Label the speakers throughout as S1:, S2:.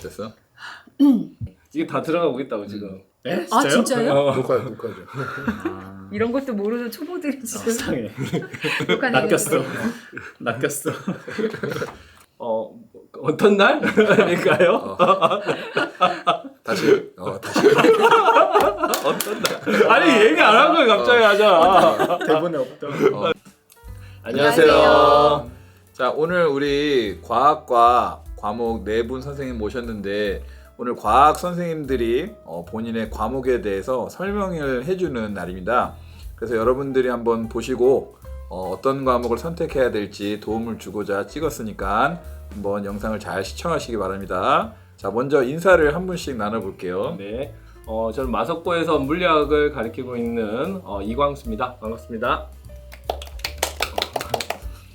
S1: 됐어?
S2: 이게 다 들어가고 있다고 지금.
S3: 네?
S4: 아 진짜요?
S1: 녹화죠.
S4: 이런 것도 모르는 초보들이 지금
S3: 상해.
S4: 녹화
S3: 낚였어.
S4: 내용을
S3: 낚였어.
S2: 어떤 날일까요?
S1: 다시.
S2: 어떤 날? 아니 얘기 안 한 걸 갑자기 하잖아.
S3: 대본에 없다.
S1: 안녕하세요. 자, 오늘 우리 과학과 과목 4분 선생님 모셨는데 오늘 과학 선생님들이 본인의 과목에 대해서 설명을 해주는 날입니다. 그래서 여러분들이 한번 보시고 어떤 과목을 선택해야 될지 도움을 주고자 찍었으니까 한번 영상을 잘 시청하시기 바랍니다. 자, 먼저 인사를 한 분씩 나눠볼게요.
S2: 네. 저는 마석고에서 물리학을 가르치고 있는 이광수입니다. 반갑습니다.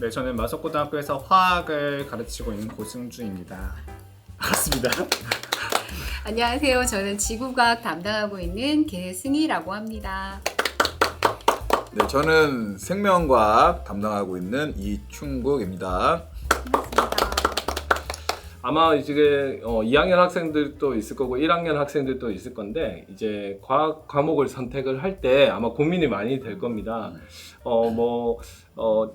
S3: 네, 저는 마석고등학교에서 화학을 가르치고 있는 고승주입니다. 반갑습니다.
S4: 안녕하세요. 저는 지구과학 담당하고 있는 개승희라고 합니다.
S1: 네, 저는 생명과학 담당하고 있는 이충국입니다.
S4: 반갑습니다.
S2: 아마 이제 2학년 학생들도 있을 거고 1학년 학생들도 있을 건데 이제 과학 과목을 선택을 할 때 아마 고민이 많이 될 겁니다.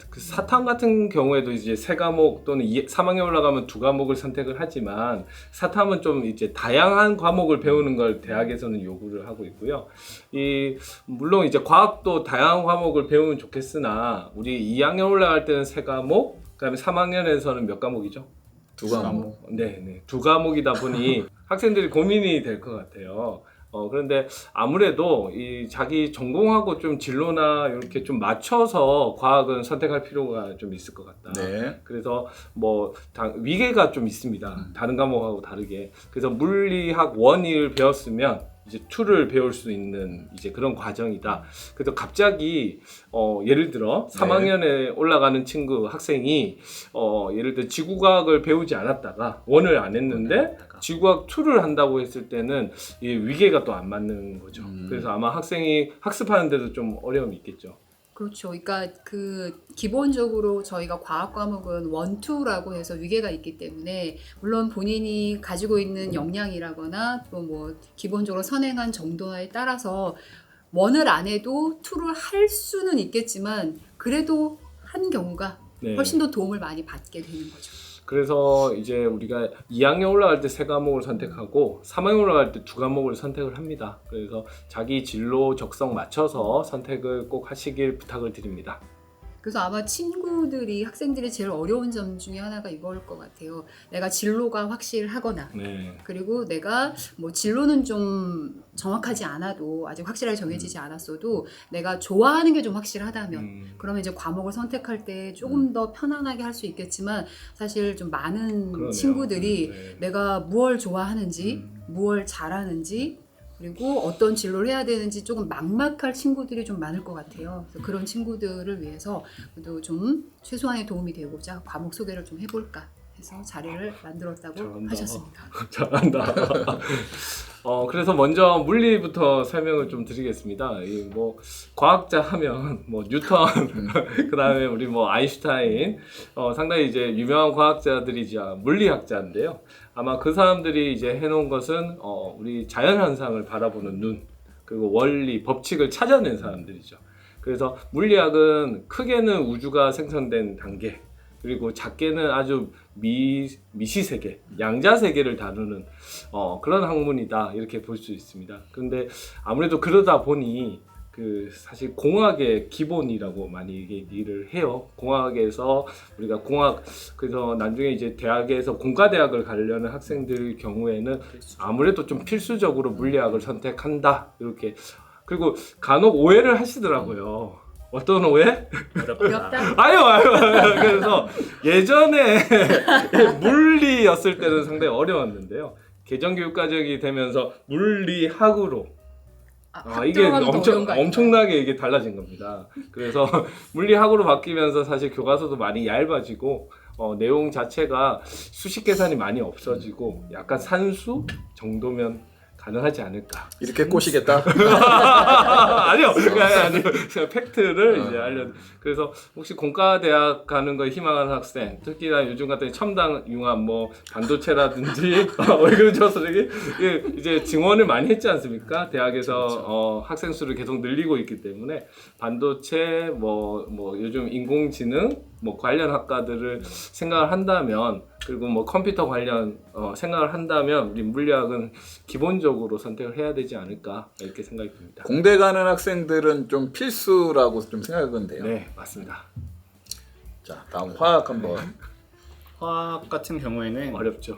S2: 그 사탐 같은 경우에도 이제 3과목 또는 3학년 올라가면 2과목을 선택을 하지만 사탐은 좀 이제 다양한 과목을 배우는 걸 대학에서는 요구를 하고 있고요. 물론 이제 과학도 다양한 과목을 배우면 좋겠으나 우리 2학년 올라갈 때는 3과목, 그다음에 3학년에서는 몇 과목이죠?
S1: 2과목.
S2: 네. 2과목이다 보니 학생들이 고민이 될 것 같아요. 그런데 아무래도 이 자기 전공하고 좀 진로나 이렇게 좀 맞춰서 과학은 선택할 필요가 좀 있을 것 같다.
S1: 네.
S2: 그래서 위계가 좀 있습니다. 다른 과목하고 다르게. 그래서 물리학 1을 배웠으면 이제 2를 배울 수 있는 이제 그런 과정이다. 그래서 갑자기 예를 들어 3학년에 올라가는 학생이 예를 들어 지구과학을 배우지 않았다가 1을 안 했는데 지구과학 2를 한다고 했을 때는 이 위계가 또 안 맞는 거죠. 그래서 아마 학생이 학습하는 데도 좀 어려움이 있겠죠.
S4: 그렇죠. 그러니까 기본적으로 저희가 과학 과목은 1, 2라고 해서 위계가 있기 때문에 물론 본인이 가지고 있는 역량이라거나 또 뭐 기본적으로 선행한 정도에 따라서 1을 안 해도 2를 할 수는 있겠지만 그래도 한 경우가 훨씬 더 도움을 많이 받게 되는 거죠.
S2: 그래서 이제 우리가 2학년 올라갈 때 3과목을 선택하고 3학년 올라갈 때 2과목을 선택을 합니다. 그래서 자기 진로 적성 맞춰서 선택을 꼭 하시길 부탁을 드립니다.
S4: 그래서 아마 학생들이 제일 어려운 점 중에 하나가 이거일 것 같아요. 내가 진로가 확실하거나 그리고 내가 뭐 진로는 좀 정확하지 않아도 아직 확실하게 정해지지 않았어도 내가 좋아하는 게 좀 확실하다면 그러면 이제 과목을 선택할 때 조금 더 편안하게 할 수 있겠지만 사실 좀 많은
S2: 그러네요.
S4: 친구들이 내가 무엇을 좋아하는지 무엇을 잘하는지 그리고 어떤 진로를 해야 되는지 조금 막막할 친구들이 좀 많을 것 같아요. 그래서 그런 친구들을 위해서 그래도 좀 최소한의 도움이 되고자 과목 소개를 좀 해볼까 해서 자리를 만들었다고
S2: 잘한다.
S4: 하셨습니다.
S2: 잘한다. 그래서 먼저 물리부터 설명을 좀 드리겠습니다. 과학자 하면 뉴턴, 그다음에 우리 아인슈타인, 상당히 이제 유명한 과학자들이자 물리학자인데요. 아마 그 사람들이 이제 해놓은 것은 우리 자연 현상을 바라보는 눈, 그리고 원리, 법칙을 찾아낸 사람들이죠. 그래서 물리학은 크게는 우주가 생성된 단계, 그리고 작게는 아주 미시세계, 양자세계를 다루는 그런 학문이다 이렇게 볼 수 있습니다. 그런데 아무래도 그러다 보니 사실 공학의 기본이라고 많이 얘기를 해요. 공학에서 우리가 그래서 나중에 이제 대학에서 공과대학을 가려는 학생들 경우에는 아무래도 좀 필수적으로 물리학을 선택한다 이렇게. 그리고 간혹 오해를 하시더라고요. 어떤 오해?
S4: 어렵다.
S2: 아유. 그래서 예전에 물리였을 때는 상당히 어려웠는데요. 개정교육과정이 되면서 물리학으로 이게 엄청나게 이게 달라진 겁니다. 그래서 물리학으로 바뀌면서 사실 교과서도 많이 얇아지고 내용 자체가 수식 계산이 많이 없어지고 약간 산수 정도면 가능하지 않을까.
S1: 이렇게 꼬시겠다.
S2: 아니요, 아니요. 제가 팩트를 이제 그래서 혹시 공과대학 가는 걸 희망하는 학생, 특히나 요즘 같은 첨단 융합, 뭐 반도체라든지 왜 그러죠, 선생님? 이제 증원을 많이 했지 않습니까? 대학에서
S3: 그렇죠.
S2: 학생 수를 계속 늘리고 있기 때문에 반도체, 뭐 요즘 인공지능 뭐 관련 학과들을 생각을 한다면, 그리고 뭐 컴퓨터 관련 생각을 한다면 우리 물리학은 기본적으로 선택을 해야 되지 않을까 이렇게 생각이 듭니다.
S1: 공대 가는 학생들은 좀 필수라고 좀 생각하면 돼요.
S2: 네, 맞습니다.
S1: 자, 다음 화학 한번.
S3: 화학 같은 경우에는
S2: 어렵죠.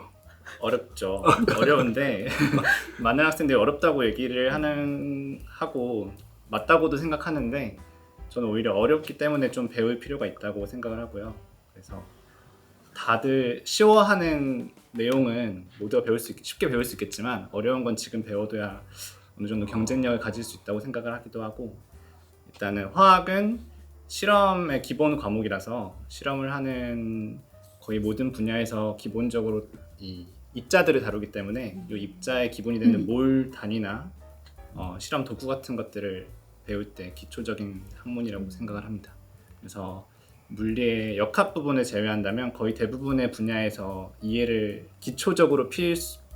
S3: 어렵죠. 어려운데 많은 학생들이 어렵다고 얘기를 하고 맞다고도 생각하는데 저는 오히려 어렵기 때문에 좀 배울 필요가 있다고 생각을 하고요. 그래서 다들 쉬워하는 내용은 모두가 쉽게 배울 수 있겠지만 어려운 건 지금 배워둬야 어느 정도 경쟁력을 가질 수 있다고 생각을 하기도 하고, 일단은 화학은 실험의 기본 과목이라서 실험을 하는 거의 모든 분야에서 기본적으로 이 입자들을 다루기 때문에 이 입자의 기본이 되는 몰 단위나 실험 도구 같은 것들을 배울 때 기초적인 학문이라고 생각을 합니다. 그래서 물리의 역학 부분을 제외한다면 거의 대부분의 분야에서 이해를 기초적으로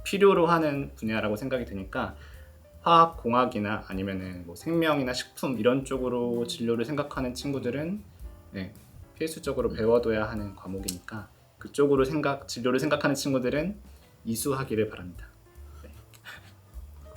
S3: 필요로 하는 분야라고 생각이 드니까 화학, 공학이나 아니면은 뭐 생명이나 식품 이런 쪽으로 진로를 생각하는 친구들은 필수적으로 배워둬야 하는 과목이니까 그쪽으로 진로를 생각하는 친구들은 이수하기를 바랍니다.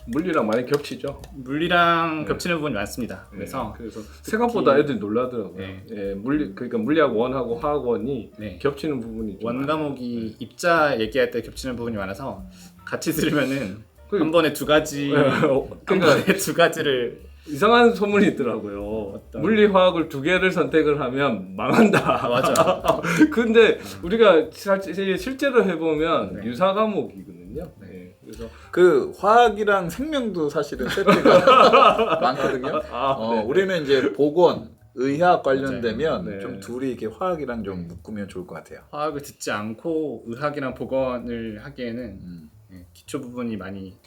S2: 물리랑 많이 겹치죠.
S3: 물리랑 겹치는 부분이 많습니다.
S2: 그래서 생각보다 애들이 놀라더라고요.
S3: 네.
S2: 그러니까 물리학 1하고 화학 1이
S3: 네.
S2: 겹치는 부분이 좀
S3: 원 과목이 입자 얘기할 때 겹치는 부분이 많아서 같이 들으면은
S2: 그-
S3: 한 번에 두 가지 한
S2: 그러니까
S3: 번에 두 가지를
S2: 이상한 소문이 있더라고요. 물리 화학을 두 개를 선택을 하면 망한다.
S3: 맞아.
S2: 근데 우리가 실제로 해보면
S3: 네.
S2: 유사 과목이거든요. 네. 그래서
S1: 그 화학이랑 생명도 사실은 세트가 많거든요.
S2: 네.
S1: 우리는 이제 보건, 의학 관련되면
S2: 맞아요. 네.
S1: 좀 둘이 이렇게 화학이랑 좀 묶으면 좋을 것 같아요.
S3: 화학을 듣지 않고 의학이랑 보건을 하기에는
S1: 음,
S3: 기초 부분이 많이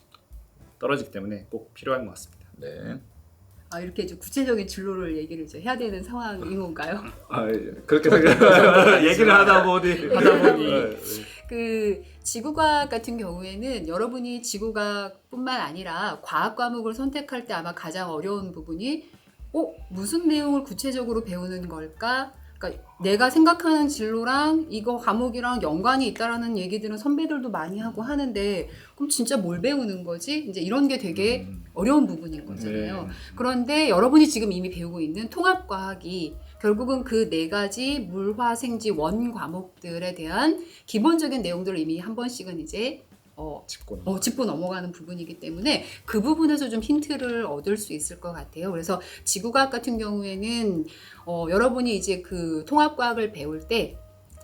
S3: 떨어지기 때문에 꼭 필요한 것 같습니다.
S1: 네.
S4: 이렇게 좀 구체적인 진로를 얘기를 이제 해야 되는 상황인 건가요?
S2: 그렇게 얘기를 하다 보니 네.
S4: 그 지구과학 같은 경우에는 여러분이 지구과학뿐만 아니라 과학 과목을 선택할 때 아마 가장 어려운 부분이 무슨 내용을 구체적으로 배우는 걸까? 그러니까 내가 생각하는 진로랑 이거 과목이랑 연관이 있다라는 얘기들은 선배들도 많이 하고 하는데 그럼 진짜 뭘 배우는 거지? 이제 이런 게 되게 어려운 부분인 거잖아요.
S2: 네.
S4: 그런데 여러분이 지금 이미 배우고 있는 통합과학이 결국은 그 네 가지 물화생지 원 과목들에 대한 기본적인 내용들을 이미 한 번씩은 이제 짚고 넘어가는 부분이기 때문에 그 부분에서 좀 힌트를 얻을 수 있을 것 같아요. 그래서 지구과학 같은 경우에는 여러분이 이제 그 통합과학을 배울 때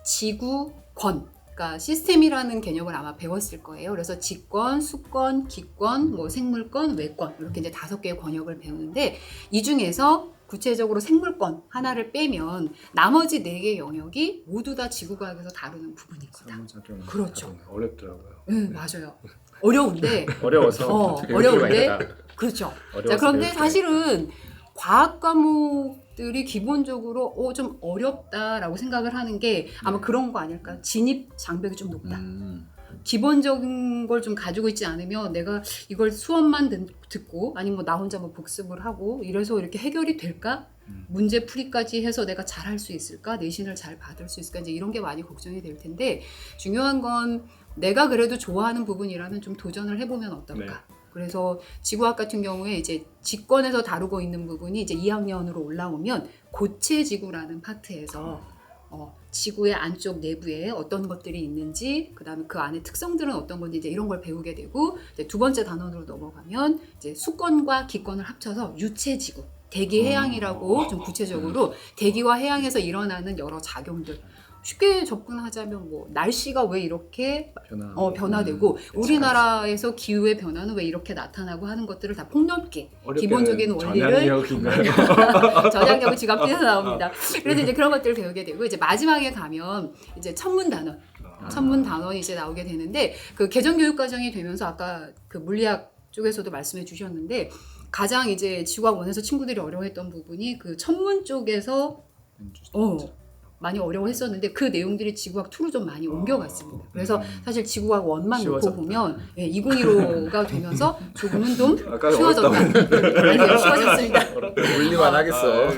S4: 지구권, 그러니까 시스템이라는 개념을 아마 배웠을 거예요. 그래서 지권, 수권, 기권, 뭐 생물권, 외권 이렇게 이제 5개의 권역을 배우는데 이 중에서 구체적으로 생물권 하나를 빼면 나머지 4개의 영역이 모두 다 지구과학에서 다루는 부분인 거다. 그렇죠.
S2: 어렵더라고요.
S4: 네, 맞아요. 어려운데
S3: 어려워서 배울 필요가
S4: 어려운데
S3: 있다.
S4: 그렇죠.
S3: 어려워서
S4: 자, 그런데
S3: 배울 필요가
S4: 사실은 과학 과목들이 기본적으로 좀 어렵다라고 생각을 하는 게 아마 그런 거 아닐까? 진입 장벽이 좀 높다. 기본적인 걸 좀 가지고 있지 않으면 내가 이걸 수업만 듣고 아니면 뭐 나 혼자 뭐 복습을 하고 이래서 이렇게 해결이 될까? 문제 풀이까지 해서 내가 잘할 수 있을까? 내신을 잘 받을 수 있을까? 이제 이런 게 많이 걱정이 될 텐데 중요한 건 내가 그래도 좋아하는 부분이라면 좀 도전을 해보면 어떨까?
S2: 네.
S4: 그래서 지구학 같은 경우에 이제 직권에서 다루고 있는 부분이 이제 2학년으로 올라오면 고체지구라는 파트에서 지구의 안쪽 내부에 어떤 것들이 있는지, 그다음에 그 안에 특성들은 어떤 건지 이제 이런 걸 배우게 되고, 이제 두 번째 단원으로 넘어가면 이제 수권과 기권을 합쳐서 유체지구, 대기 해양이라고 좀 구체적으로 대기와 해양에서 일어나는 여러 작용들. 쉽게 접근하자면 뭐 날씨가 왜 이렇게 변화되고 우리나라에서 기후의 변화는 왜 이렇게 나타나고 하는 것들을 다 폭넓게 기본적인 원리를 저장력이 지금 앞에서 나옵니다. 그래서 이제 그런 것들을 배우게 되고 이제 마지막에 가면 이제 천문 단원이 이제 나오게 되는데 그 개정 교육 과정이 되면서 아까 그 물리학 쪽에서도 말씀해 주셨는데 가장 이제 지구과학 원에서 친구들이 어려워했던 부분이 그 천문 쪽에서 많이 어려워했었는데 그 내용들이 지구과학 2로 좀 많이 옮겨갔습니다. 그래서 사실 지구과학 1만 놓고
S3: 쉬워졌다.
S4: 보면 2015가 되면서 조금은 좀
S1: 아까
S4: 쉬워졌다. 아니요, 쉬워졌습니다.
S1: 물리만 하겠어.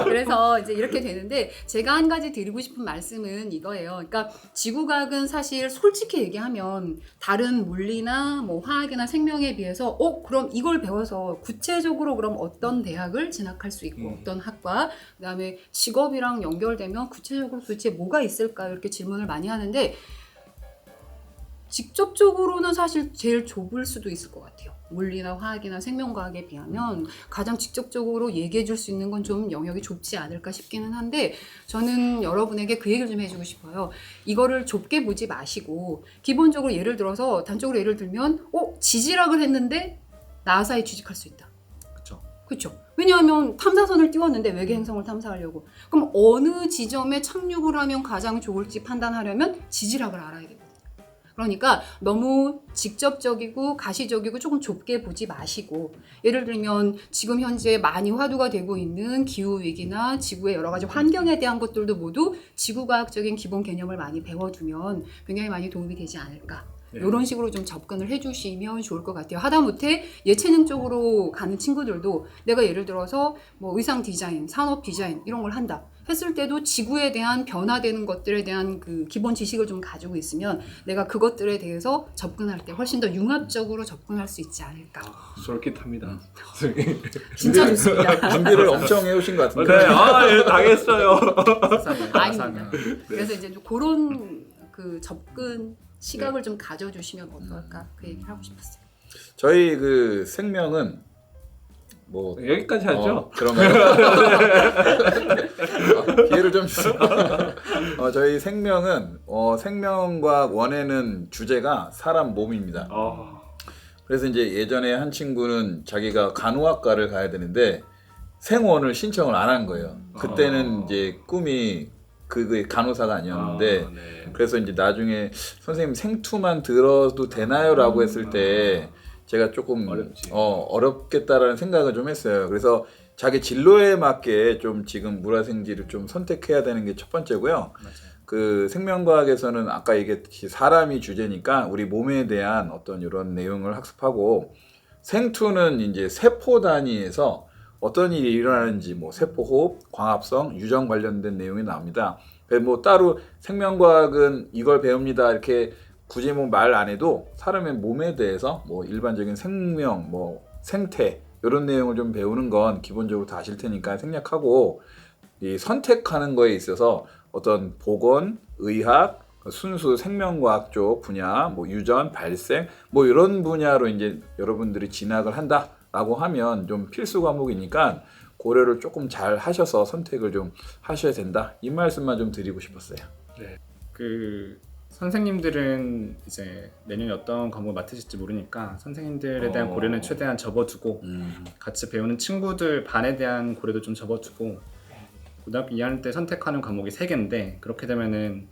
S4: 그래서 이제 이렇게 되는데 제가 한 가지 드리고 싶은 말씀은 이거예요. 그러니까 지구과학은 사실 솔직히 얘기하면 다른 물리나 뭐 화학이나 생명에 비해서 그럼 이걸 배워서 구체적으로 그럼 어떤 대학을 진학할 수 있고 어떤 학과 그다음에 직업이랑 연결되면 구체적으로 도대체 뭐가 있을까요? 이렇게 질문을 많이 하는데 직접적으로는 사실 제일 좁을 수도 있을 것 같아요. 물리나 화학이나 생명과학에 비하면 가장 직접적으로 얘기해 줄 수 있는 건 좀 영역이 좁지 않을까 싶기는 한데 저는 여러분에게 그 얘기를 좀 해주고 싶어요. 이거를 좁게 보지 마시고 기본적으로 예를 들어서 단적으로 예를 들면 지질학을 했는데 나사에 취직할 수 있다. 그렇죠. 왜냐하면 탐사선을 띄웠는데 외계 행성을 탐사하려고. 그럼 어느 지점에 착륙을 하면 가장 좋을지 판단하려면 지질학을 알아야 되거든요. 그러니까 너무 직접적이고 가시적이고 조금 좁게 보지 마시고 예를 들면 지금 현재 많이 화두가 되고 있는 기후위기나 지구의 여러 가지 환경에 대한 것들도 모두 지구과학적인 기본 개념을 많이 배워두면 굉장히 많이 도움이 되지 않을까. 이런 식으로 좀 접근을 해주시면 좋을 것 같아요. 하다못해 예체능 쪽으로 가는 친구들도 내가 예를 들어서 뭐 의상 디자인, 산업 디자인 이런 걸 한다 했을 때도 지구에 대한 변화되는 것들에 대한 그 기본 지식을 좀 가지고 있으면 내가 그것들에 대해서 접근할 때 훨씬 더 융합적으로 접근할 수 있지 않을까.
S2: 솔깃합니다.
S4: 진짜 좋습니다.
S1: 준비를 엄청 해오신 것 같은데.
S2: 네, 예, 당했어요.
S4: 아닙니다. 그래서 이제 좀 그런 그 접근 시각을 좀 가져주시면 어떨까 그 얘기를 하고 싶었어요.
S1: 저희 그 생명은 뭐
S2: 여기까지 하죠.
S1: 그런가요? 기회를 좀 주세요. 저희 생명은 생명과학 1에는 주제가 사람 몸입니다. 그래서 이제 예전에 한 친구는 자기가 간호학과를 가야 되는데 생원을 신청을 안 한 거예요. 그때는 이제 꿈이 그 간호사가 아니었는데 그래서 이제 나중에 선생님 생투만 들어도 되나요?라고 했을 때 제가 조금 어렵겠다라는 생각을 좀 했어요. 그래서 자기 진로에 맞게 좀 지금 물화생지를 좀 선택해야 되는 게 첫 번째고요.
S3: 맞아요.
S1: 그 생명과학에서는 아까 얘기했듯이 사람이 주제니까 우리 몸에 대한 어떤 이런 내용을 학습하고 생투는 이제 세포 단위에서 어떤 일이 일어나는지 뭐 세포호흡, 광합성, 유전 관련된 내용이 나옵니다. 뭐 따로 생명과학은 이걸 배웁니다 이렇게 굳이 뭐 말 안 해도 사람의 몸에 대해서 뭐 일반적인 생명, 뭐 생태 이런 내용을 좀 배우는 건 기본적으로 다 아실 테니까 생략하고 이 선택하는 거에 있어서 어떤 보건, 의학, 순수 생명과학 쪽 분야, 뭐 유전, 발생 뭐 이런 분야로 이제 여러분들이 진학을 한다라고 하면 좀 필수 과목이니까 고려를 조금 잘 하셔서 선택을 좀 하셔야 된다. 이 말씀만 좀 드리고 싶었어요.
S3: 그 선생님들은 이제 내년에 어떤 과목을 맡으실지 모르니까 선생님들에 대한 고려는 최대한 접어두고 같이 배우는 친구들 반에 대한 고려도 좀 접어두고 고등학교 2학년 때 선택하는 과목이 3개인데 그렇게 되면은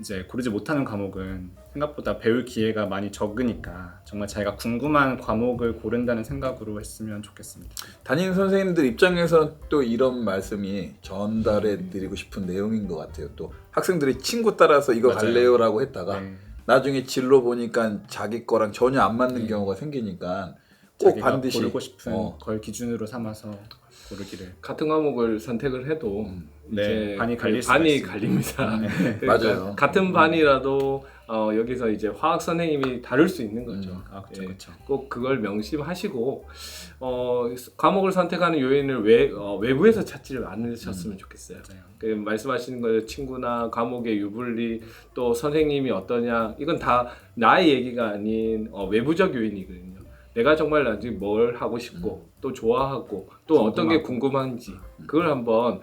S3: 이제 고르지 못하는 과목은 생각보다 배울 기회가 많이 적으니까 정말 자기가 궁금한 과목을 고른다는 생각으로 했으면 좋겠습니다.
S1: 담임 선생님들 입장에서 또 이런 말씀이 전달해 드리고 싶은 내용인 것 같아요. 또 학생들이 친구 따라서 이거
S3: 맞아요.
S1: 갈래요라고 했다가
S3: 네.
S1: 나중에 진로 보니까 자기 거랑 전혀 안 맞는 경우가 생기니까 꼭
S3: 자기가
S1: 반드시
S3: 고르고 싶은 걸 기준으로 삼아서 고르기를.
S2: 같은 과목을 선택을 해도 이제
S3: 반이 갈릴 수가
S2: 반이
S3: 있습니다.
S2: 갈립니다. 그러니까
S1: 맞아요.
S2: 같은 반이라도 여기서 이제 화학 선생님이 다를 수 있는 거죠.
S3: 그렇죠, 그렇죠.
S2: 꼭 그걸 명심하시고 과목을 선택하는 요인을 외부에서 찾지를 않으셨으면 좋겠어요.
S3: 맞아요.
S2: 그 말씀하시는 거예요. 친구나 과목의 유불리 또 선생님이 어떠냐 이건 다 나의 얘기가 아닌 외부적 요인이거든요. 내가 정말 나중에 뭘 하고 싶고 또 좋아하고 또 어떤 게 궁금한지 그걸 한번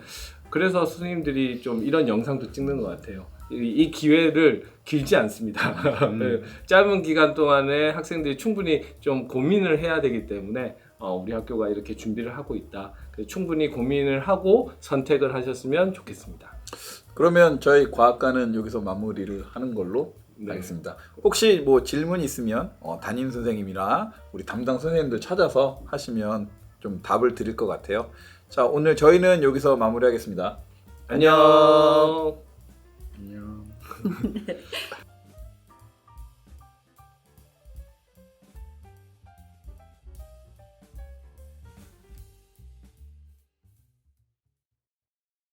S2: 그래서 선생님들이 좀 이런 영상도 찍는 것 같아요. 이 기회를 길지 않습니다. 짧은 기간 동안에 학생들이 충분히 좀 고민을 해야 되기 때문에 우리 학교가 이렇게 준비를 하고 있다. 충분히 고민을 하고 선택을 하셨으면 좋겠습니다.
S1: 그러면 저희 과학과는 여기서 마무리를 하는 걸로
S2: 네.
S1: 하겠습니다. 혹시 뭐 질문 있으면 담임 선생님이나 우리 담당 선생님들 찾아서 하시면 좀 답을 드릴 것 같아요. 자, 오늘 저희는 여기서 마무리하겠습니다.
S2: 안녕.
S3: 안녕.